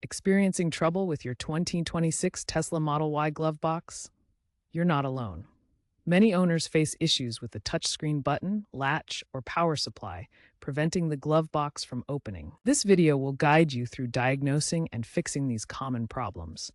Experiencing trouble with your 2026 Tesla Model Y glove box? You're not alone. Many owners face issues with the touchscreen button, latch, or power supply, preventing the glove box from opening. This video will guide you through diagnosing and fixing these common problems,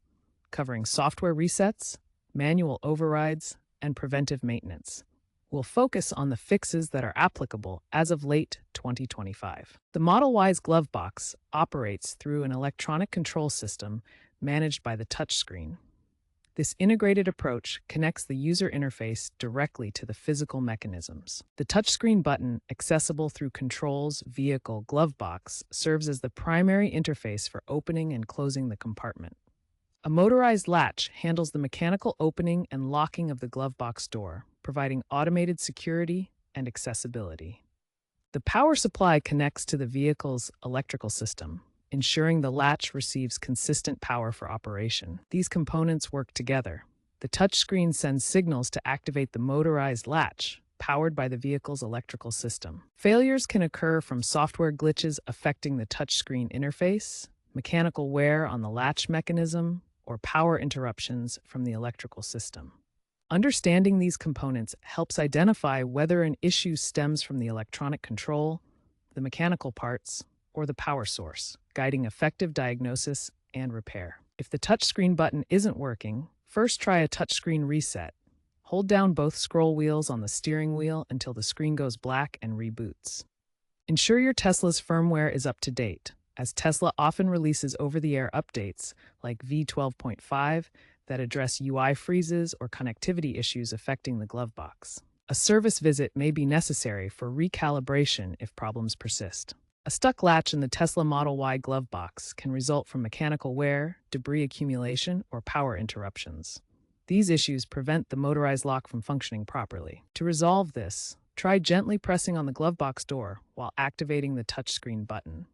covering software resets, manual overrides, and preventive maintenance. We'll focus on the fixes that are applicable as of late 2025. The Model Y's glove box operates through an electronic control system managed by the touchscreen. This integrated approach connects the user interface directly to the physical mechanisms. The touchscreen button, accessible through Control's vehicle glove box, serves as the primary interface for opening and closing the compartment. A motorized latch handles the mechanical opening and locking of the glove box door, providing automated security and accessibility. The power supply connects to the vehicle's electrical system, ensuring the latch receives consistent power for operation. These components work together. The touchscreen sends signals to activate the motorized latch, powered by the vehicle's electrical system. Failures can occur from software glitches affecting the touchscreen interface, mechanical wear on the latch mechanism, or power interruptions from the electrical system. Understanding these components helps identify whether an issue stems from the electronic control, the mechanical parts, or the power source, guiding effective diagnosis and repair. If the touchscreen button isn't working, first try a touchscreen reset. Hold down both scroll wheels on the steering wheel until the screen goes black and reboots. Ensure your Tesla's firmware is up to date, as Tesla often releases over-the-air updates like V12.5 that address UI freezes or connectivity issues affecting the glove box. A service visit may be necessary for recalibration if problems persist. A stuck latch in the Tesla Model Y glove box can result from mechanical wear, debris accumulation, or power interruptions. These issues prevent the motorized lock from functioning properly. To resolve this, try gently pressing on the glove box door while activating the touchscreen button.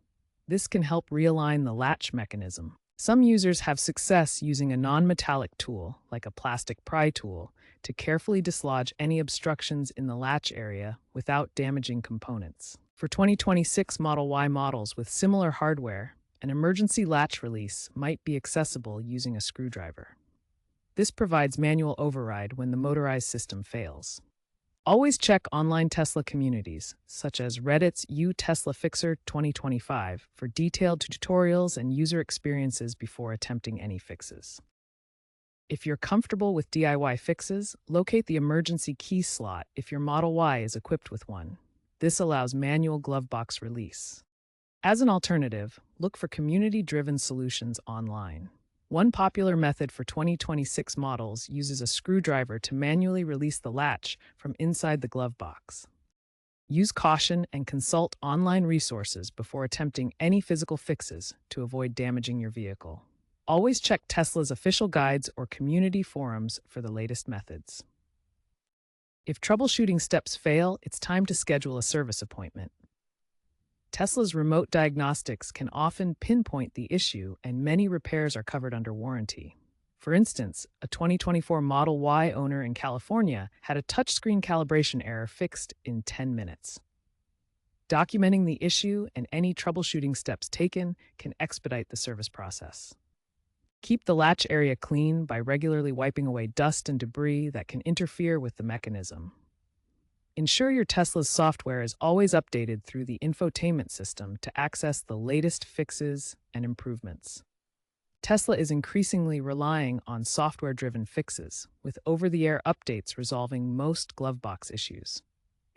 This can help realign the latch mechanism. Some users have success using a non-metallic tool, like a plastic pry tool, to carefully dislodge any obstructions in the latch area without damaging components. For 2026 Model Y models with similar hardware, an emergency latch release might be accessible using a screwdriver. This provides manual override when the motorized system fails. Always check online Tesla communities, such as Reddit's Tesla Fixer 2025, for detailed tutorials and user experiences before attempting any fixes. If you're comfortable with DIY fixes, locate the emergency key slot if your Model Y is equipped with one. This allows manual glove box release. As an alternative, look for community-driven solutions online. One popular method for 2026 models uses a screwdriver to manually release the latch from inside the glove box. Use caution and consult online resources before attempting any physical fixes to avoid damaging your vehicle. Always check Tesla's official guides or community forums for the latest methods. If troubleshooting steps fail, it's time to schedule a service appointment. Tesla's remote diagnostics can often pinpoint the issue, and many repairs are covered under warranty. For instance, a 2024 Model Y owner in California had a touchscreen calibration error fixed in 10 minutes. Documenting the issue and any troubleshooting steps taken can expedite the service process. Keep the latch area clean by regularly wiping away dust and debris that can interfere with the mechanism. Ensure your Tesla's software is always updated through the infotainment system to access the latest fixes and improvements. Tesla is increasingly relying on software-driven fixes, with over-the-air updates resolving most glove box issues.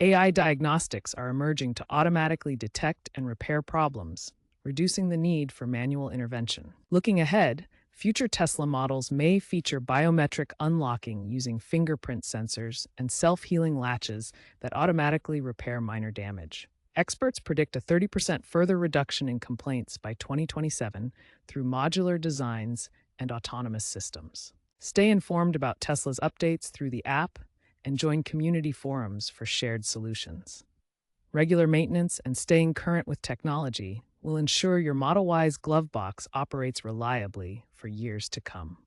AI diagnostics are emerging to automatically detect and repair problems, reducing the need for manual intervention. Looking ahead, future Tesla models may feature biometric unlocking using fingerprint sensors and self-healing latches that automatically repair minor damage. Experts predict a 30% further reduction in complaints by 2027 through modular designs and autonomous systems. Stay informed about Tesla's updates through the app and join community forums for shared solutions. Regular maintenance and staying current with technology will ensure your Model Y's glove box operates reliably for years to come.